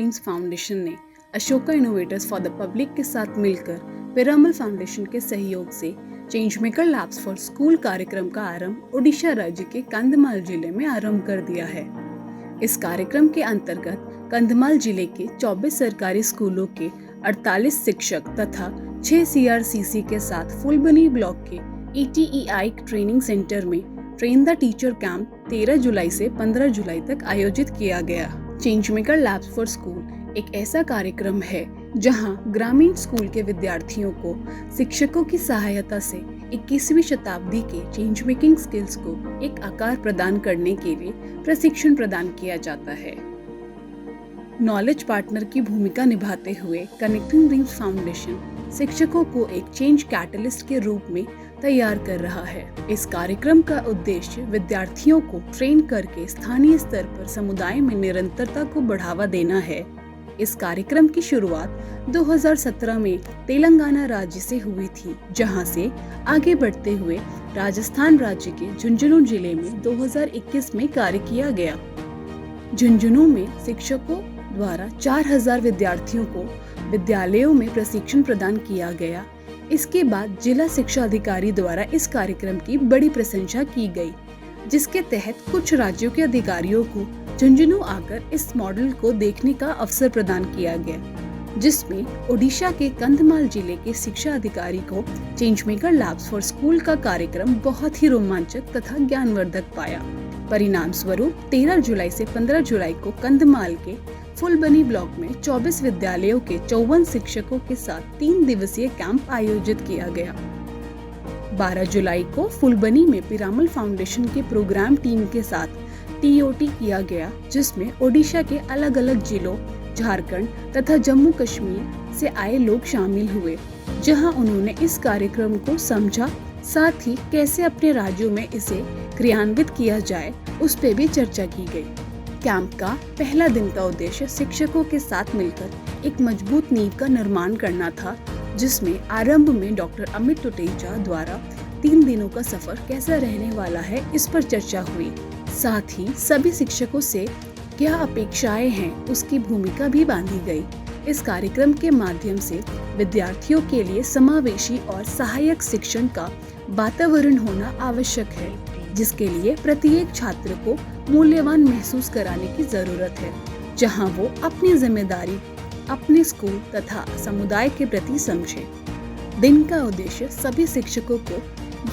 Dreams foundation ने Ashoka innovators for the public के साथ मिलकर पिरामल फाउंडेशन के सहयोग से change maker labs for school कार्यक्रम का आरंभ ओडिशा राज्य के कंधमाल जिले में आरंभ कर दिया है। इस कार्यक्रम के अंतर्गत कंधमाल जिले के 24 सरकारी स्कूलों के 48 शिक्षक तथा 6 CRCC के साथ फुलबनी ब्लॉक के ETEI ट्रेनिंग सेंटर में ट्रेन द टीचर कैंप 13 जुलाई से 15 जुलाई तक आयोजित किया गया। Change maker labs for school एक ऐसा कार्यक्रम है जहां ग्रामीण स्कूल के विद्यार्थियों को शिक्षकों की सहायता से 21वीं शताब्दी के चेंज मेकिंग स्किल्स को एक आकार प्रदान करने के लिए प्रशिक्षण प्रदान किया जाता है। नॉलेज पार्टनर की भूमिका निभाते हुए कनेक्टिंग ड्रीम्स फाउंडेशन शिक्षकों को एक चेंज कैटलिस्ट के रूप में तैयार कर रहा है। इस कार्यक्रम का उद्देश्य विद्यार्थियों को ट्रेन करके स्थानीय स्तर पर समुदाय में निरंतरता को बढ़ावा देना है। इस कार्यक्रम की शुरुआत 2017 में तेलंगाना राज्य से हुई थी, जहां से आगे बढ़ते हुए राजस्थान राज्य के झुंझुनू जिले में 2021 में कार्य किया गया। झुंझुनू में शिक्षकों द्वारा 4000 विद्यार्थियों को विद्यालयों में प्रशिक्षण प्रदान किया गया। इसके बाद जिला शिक्षा अधिकारी द्वारा इस कार्यक्रम की बड़ी प्रशंसा की गई, जिसके तहत कुछ राज्यों के अधिकारियों को झुंझुनू आकर इस मॉडल को देखने का अवसर प्रदान किया गया, जिसमें ओडिशा के कंधमाल जिले के शिक्षा अधिकारी को change maker labs for school का कार्यक्रम बहुत ही रोमांचक तथा ज्ञानवर्धक पाया। परिणाम स्वरूप 13 जुलाई से 15 जुलाई को कंधमाल के फुलबनी ब्लॉक में 24 विद्यालयों के 54 शिक्षकों के साथ 3 दिवसीय कैंप आयोजित किया गया। 12 जुलाई को फुलबनी में पिरामल फाउंडेशन के प्रोग्राम टीम के साथ TOT किया गया, जिसमें ओडिशा के अलग अलग जिलों, झारखंड तथा जम्मू कश्मीर से आए लोग शामिल हुए, जहां उन्होंने इस कार्यक्रम को समझा, साथ ही कैसे अपने राज्यों में इसे क्रियान्वित किया जाए उस पर भी चर्चा की गई। कैंप का पहला दिन का उद्देश्य शिक्षकों के साथ मिलकर एक मजबूत नींव का निर्माण करना था, जिसमें आरंभ में डॉक्टर अमित टुटेजा द्वारा 3 दिनों का सफर कैसा रहने वाला है इस पर चर्चा हुई। साथ ही सभी शिक्षकों से क्या अपेक्षाएं हैं उसकी भूमिका भी बांधी गई। इस कार्यक्रम के माध्यम से विद्यार्थियों के लिए समावेशी और सहायक शिक्षण का वातावरण होना आवश्यक है, जिसके लिए प्रत्येक छात्र को मूल्यवान महसूस कराने की जरूरत है, जहां वो अपनी जिम्मेदारी अपने स्कूल तथा समुदाय के प्रति समझे। दिन का उद्देश्य सभी शिक्षकों को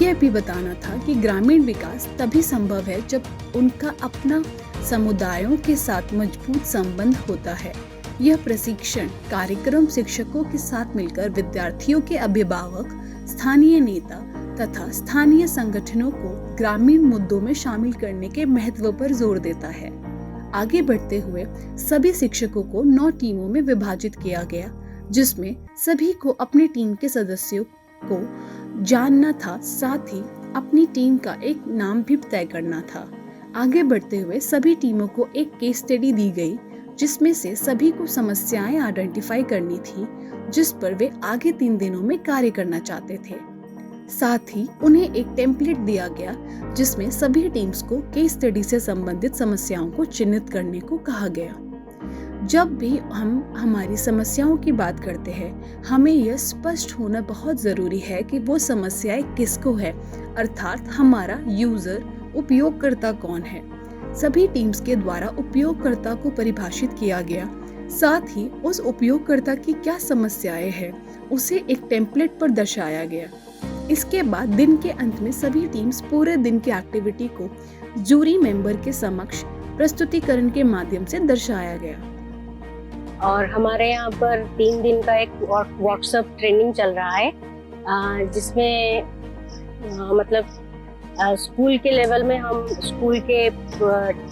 यह भी बताना था कि ग्रामीण विकास तभी संभव है जब उनका अपना समुदायों के साथ मजबूत संबंध होता है। यह प्रशिक्षण कार्यक्रम शिक्षकों के साथ मिलकर विद्यार्थियों के अभिभावक, स्थानीय नेता तथा स्थानीय संगठनों को ग्रामीण मुद्दों में शामिल करने के महत्व पर जोर देता है। आगे बढ़ते हुए सभी शिक्षकों को 9 टीमों में विभाजित किया गया, जिसमें सभी को अपनी टीम के सदस्यों को जानना था, साथ ही अपनी टीम का एक नाम भी तय करना था। आगे बढ़ते हुए सभी टीमों को एक केस स्टडी दी गई, जिसमें से सभी को समस्याएं आइडेंटिफाई करनी थी, जिस पर वे आगे 3 दिनों में कार्य करना चाहते थे। साथ ही उन्हें एक टेम्पलेट दिया गया, जिसमें सभी टीम्स को केस स्टडी से संबंधित समस्याओं को चिन्हित करने को कहा गया। जब भी हम हमारी समस्याओं की बात करते हैं, हमें यह स्पष्ट होना बहुत जरूरी है कि वो समस्याएं किसको है, अर्थात हमारा यूजर उपयोगकर्ता कौन है। सभी टीम्स के द्वारा उपयोगकर्ता को परिभाषित किया गया, साथ ही उस उपयोगकर्ता की क्या समस्याएं हैं उसे एक टेम्पलेट पर दर्शाया गया। इसके बाद दिन के अंत में सभी टीम्स पूरे दिन की एक्टिविटी को जूरी मेंबर के समक्ष प्रस्तुतिकरण के माध्यम से दर्शाया गया। और हमारे यहाँ पर 3 दिन का एक वर्कशॉप ट्रेनिंग चल रहा है, जिसमें मतलब स्कूल के लेवल में हम स्कूल के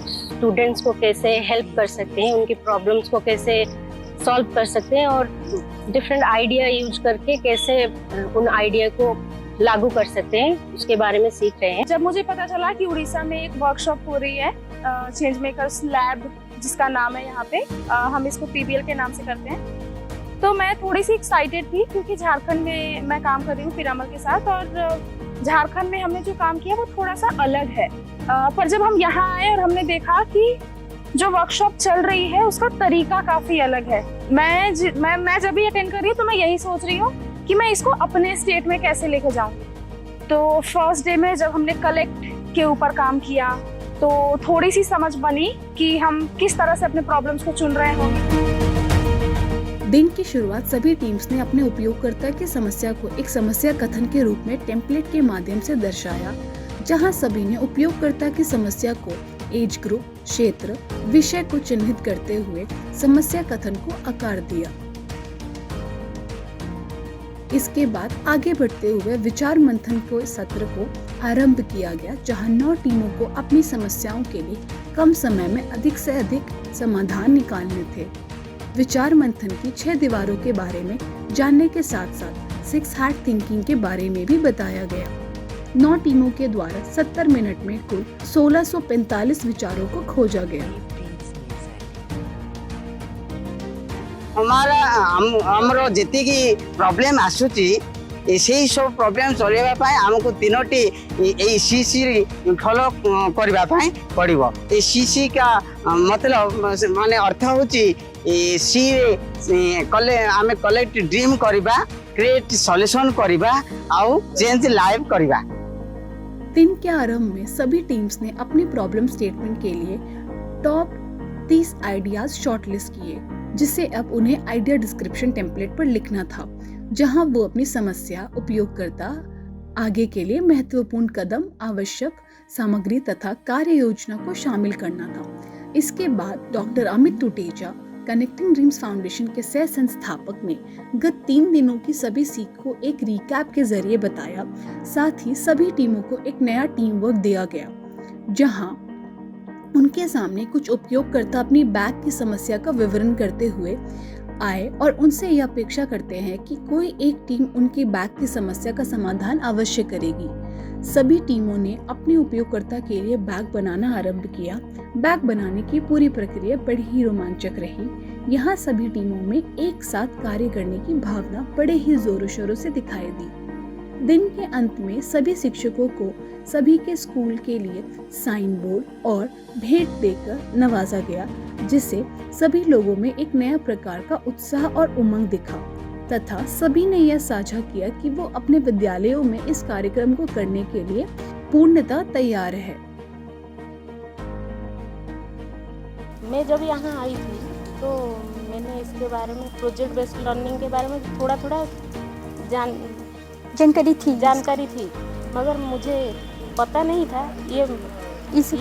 स्टूडेंट्स को कैसे हेल्प कर सकते हैं, उनकी प्रॉब्लम्स को कैसे सॉल्व कर सकते हैं और डिफरेंट आइडिया यूज करके कैसे उन आइडिया को लागू कर सकते हैं, उसके बारे में सीख रहे हैं। जब मुझे पता चला कि उड़ीसा में एक वर्कशॉप हो रही है चेंज मेकर्स लैब, जिसका नाम है यहाँ पे हम इसको PBL के नाम से करते हैं, तो मैं थोड़ी सी एक्साइटेड थी, क्योंकि झारखंड में मैं काम कर रही हूँ पिरामल के साथ, और झारखंड में हमने जो काम किया वो थोड़ा सा अलग है। पर जब हम यहाँ आए और हमने देखा कि जो वर्कशॉप चल रही है उसका तरीका काफी अलग है। मैं जब भी अटेंड कर रही हूँ तो मैं यही सोच रही हूँ कि मैं इसको अपने स्टेट में कैसे लेके जाऊँ। तो फर्स्ट डे में जब हमने कलेक्ट के ऊपर काम किया तो थोड़ी सी समझ बनी कि हम किस तरह से अपने प्रॉब्लम्स को चुन रहे होंगे। दिन की शुरुआत सभी टीम्स ने अपने उपयोगकर्ता की समस्या को एक समस्या कथन के रूप में टेम्पलेट के माध्यम से दर्शाया, जहां सभी ने उपयोगकर्ता की समस्या को एज ग्रुप, क्षेत्र, विषय को चिन्हित करते हुए समस्या कथन को आकार दिया। इसके बाद आगे बढ़ते हुए विचार मंथन के सत्र को आरंभ किया गया, जहां 9 टीमों को अपनी समस्याओं के लिए कम समय में अधिक से अधिक समाधान निकालने थे। विचार मंथन की 6 दीवारों के बारे में जानने के साथ साथ 6 हार्ट थिंकिंग के बारे में भी बताया गया। 9 टीमों के द्वारा 70 मिनट में कुल 1645 विचारों को खोजा गया। हमरो जेति की प्रॉब्लम आसुची से सब प्रॉब्लम चलेबा पाए हमको तीनोटी ए सीसी फॉलो करबा पाए पड़िबो। ए सीसी का मतलब माने अर्थ होची सी कले आमे कलेक्ट ड्रीम करबा, क्रिएट सॉल्यूशन करबा आउ चेंज लाइफ करबा। दिन के आरंभ में सभी टीम्स ने अपनी प्रॉब्लम स्टेटमेंट के लिए टॉप 30 आइडियाज शॉर्टलिस्ट किए, जिसे अब उन्हें आइडिया डिस्क्रिप्शन टेम्पलेट पर लिखना था, जहां वो अपनी समस्या, उपयोगकर्ता, आगे के लिए महत्वपूर्ण कदम, आवश्यक सामग्री तथा कार्य योजना को शामिल करना था। इसके बाद doctor Amit Tuteja, connecting dreams foundation के सह संस्थापक ने गत 3 दिनों की सभी सीख को एक रिकैप के जरिए बताया। साथ ही सभी टीमों को एक नया टीम वर्क दिया गया, जहां उनके सामने कुछ उपयोगकर्ता अपनी बैग की समस्या का विवरण करते हुए आए और उनसे यह अपेक्षा करते हैं कि कोई एक टीम उनकी बैग की समस्या का समाधान अवश्य करेगी। सभी टीमों ने अपने उपयोगकर्ता के लिए बैग बनाना आरंभ किया। बैग बनाने की पूरी प्रक्रिया बड़ी ही रोमांचक रही। यहाँ सभी टीमों में एक साथ कार्य करने की भावना बड़े ही जोरों शोरों से दिखाई दी। दिन के अंत में सभी शिक्षकों को सभी के स्कूल के लिए साइन बोर्ड और भेंट देकर नवाजा गया, जिससे सभी लोगों में एक नया प्रकार का उत्साह और उमंग दिखा तथा सभी ने यह साझा किया कि वो अपने विद्यालयों में इस कार्यक्रम को करने के लिए पूर्णतः तैयार है। मैं जब यहाँ आई थी तो मैंने इसके बारे में, प्रोजेक्ट बेस्ड लर्निंग के बारे में थोड़ा जानकारी थी, मगर मुझे पता नहीं था ये इस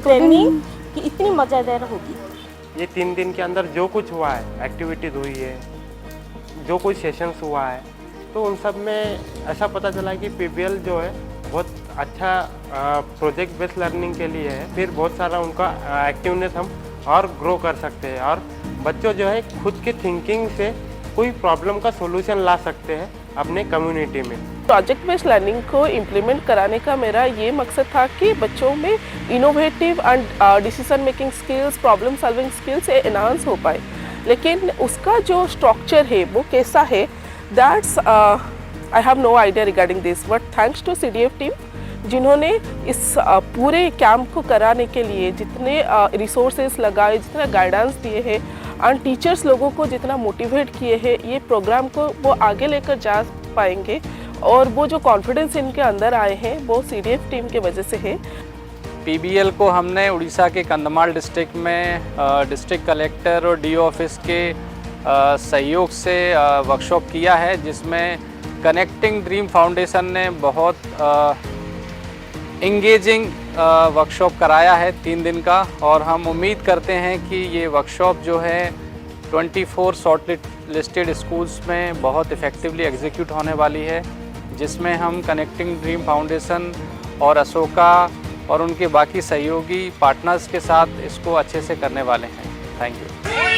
ट्रेनिंग की इतनी मज़ेदार होगी। ये 3 दिन के अंदर जो कुछ हुआ है, एक्टिविटीज हुई है, जो कुछ सेशंस हुआ है, तो उन सब में ऐसा पता चला कि पीबीएल जो है बहुत अच्छा प्रोजेक्ट बेस्ड लर्निंग के लिए है। फिर बहुत सारा उनका एक्टिवनेस हम और ग्रो कर सकते हैं और बच्चों जो है खुद की थिंकिंग से कोई प्रॉब्लम का सोल्यूशन ला सकते हैं अपने कम्युनिटी में। प्रोजेक्ट बेस्ड लर्निंग को इम्प्लीमेंट कराने का मेरा ये मकसद था कि बच्चों में innovative and decision making skills, problem solving skills enhance हो पाए। लेकिन उसका जो स्ट्रक्चर है वो कैसा है, that's I have no idea regarding this, but thanks to CDF team जिन्होंने इस पूरे कैंप को कराने के लिए जितने रिसोर्सेज लगाए, जितना गाइडेंस दिए हैं एंड टीचर्स लोगों को जितना मोटिवेट किए हैं, ये प्रोग्राम को वो आगे लेकर जा पाएंगे। और वो जो कॉन्फिडेंस इनके अंदर आए हैं वो सीडीएफ टीम के वजह से है। पीबीएल को हमने उड़ीसा के कंधमाल डिस्ट्रिक्ट में डिस्ट्रिक्ट कलेक्टर और डीओ ऑफिस के सहयोग से वर्कशॉप किया है, जिसमें कनेक्टिंग ड्रीम फाउंडेशन ने बहुत इंगेजिंग वर्कशॉप कराया है 3 दिन का। और हम उम्मीद करते हैं कि ये वर्कशॉप जो है 24 शॉर्ट लिस्टेड स्कूल्स में बहुत इफ़ेक्टिवली एग्जीक्यूट होने वाली है, जिसमें हम कनेक्टिंग ड्रीम फाउंडेशन और अशोका और उनके बाकी सहयोगी पार्टनर्स के साथ इसको अच्छे से करने वाले हैं। Thank you.